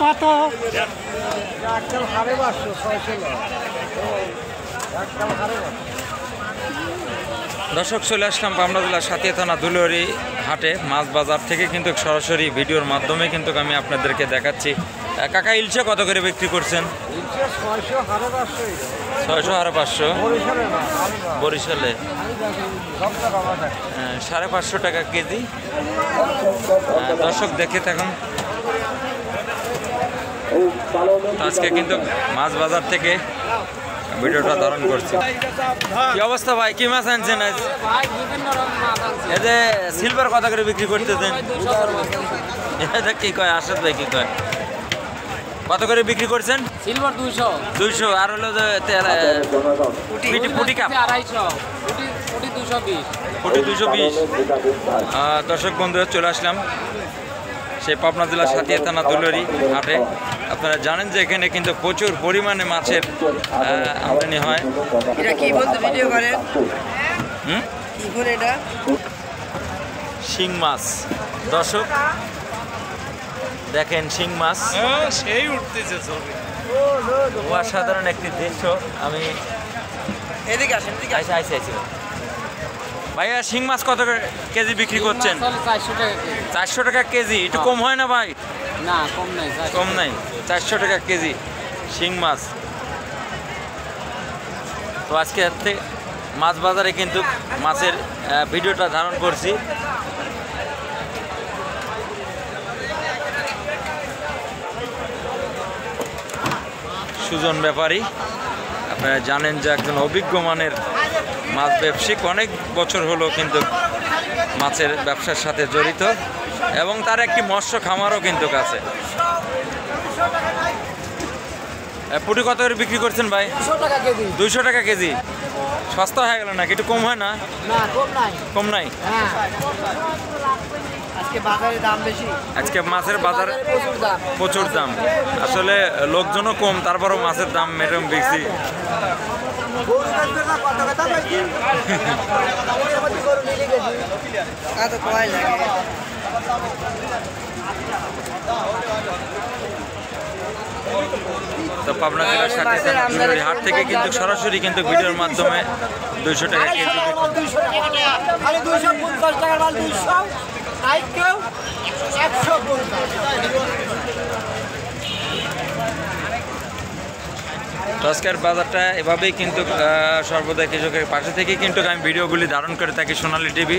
কত? দর্শক চলে আসলাম পাবনা জেলার সাতিয়া থানা দুলুয়ারি হাটে মাছ বাজার থেকে কিন্তু সরাসরি ভিডিওর মাধ্যমে কিন্তু আমি আপনাদেরকে দেখাচ্ছি। কাকা ইলশে কত করে বিক্রি করছেন? 600 বরিশালে 550 টাকা কেজি। দর্শক দেখে থাকুন। আজকে কিন্তু মাছ বাজার থেকে ভিডিওটা ধারণ করছি। কি অবস্থা ভাই, কি মাছ আনছেন আজ? এই যে সিলভার কত করে বিক্রি করতেছেন? কি কয় আসাদ ভাই, কি কয় কত করে বিক্রি করছেন? সিলভার 200 আর হলো যে পুটি কাপ 250 পুটি 220। দর্শক বন্ধুরা চলে আসলাম সেই পাবনা জেলার সাতিয়া থানা দুলুয়ারি হাটে। আপনারা জানেন যে এখানে কিন্তু প্রচুর পরিমাণে মাছের আমদানি হয়। এটা কি বলতে ভিডিও করেন? কি করে এটা? শিং মাছ দর্শক দেখেন, শিং মাছ সেই উঠতেছে ছবি। অসাধারণ একটি দৃশ্য। আমি এদিকে আসেন, এদিকে আসেন। আইসি ভাইয়া, শিং মাছ কত কেজি বিক্রি করছেন? 400 টাকা কেজি। 400 টাকা কেজি, একটু কম হয় না ভাই? না, কম নাই। কম নাই, 400 টাকা কেজি শিং মাছ। তো আজকে মাছ বাজারে কিন্তু মাছের ভিডিওটা ধারণ করছি। সুজন ব্যাপারী, আপনারা জানেন যে একজন অভিজ্ঞ মানের মাছ ব্যবসায়িক, অনেক বছর হলো কিন্তু মাছের ব্যবসার সাথে জড়িত এবং তার একটি মৎস্য খামারও কিন্তু আছে। পুটি কত করে বিক্রি করছেন ভাই? 200 টাকা কেজি। সস্তা হয়ে গেল নাকি? একটু কম হয় না? কম নাই। আজকে মাছের বাজার প্রচুর দাম। আসলে লোকজনও কম, তারপরও মাছের দাম এরকম বেশি। তো পাবনা জেলার সাথে দুলুয়ারি হাট থেকে কিন্তু সরাসরি কিন্তু ভিডিওর মাধ্যমে 200 টাকা কেজি। আজকের বাজারটা এভাবেই কিন্তু সর্বদা কৃষকের পাশে থেকে কিন্তু আমি ভিডিওগুলি ধারণ করে থাকি সোনালী টিভি।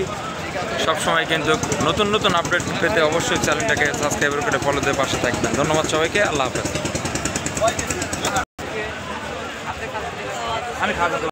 সবসময় কিন্তু নতুন নতুন আপডেট পেতে অবশ্যই চ্যানেলটাকে সাবস্ক্রাইব করে ফলো দিয়ে পাশে থাকবেন। ধন্যবাদ সবাইকে, আল্লাহ হাফেজ।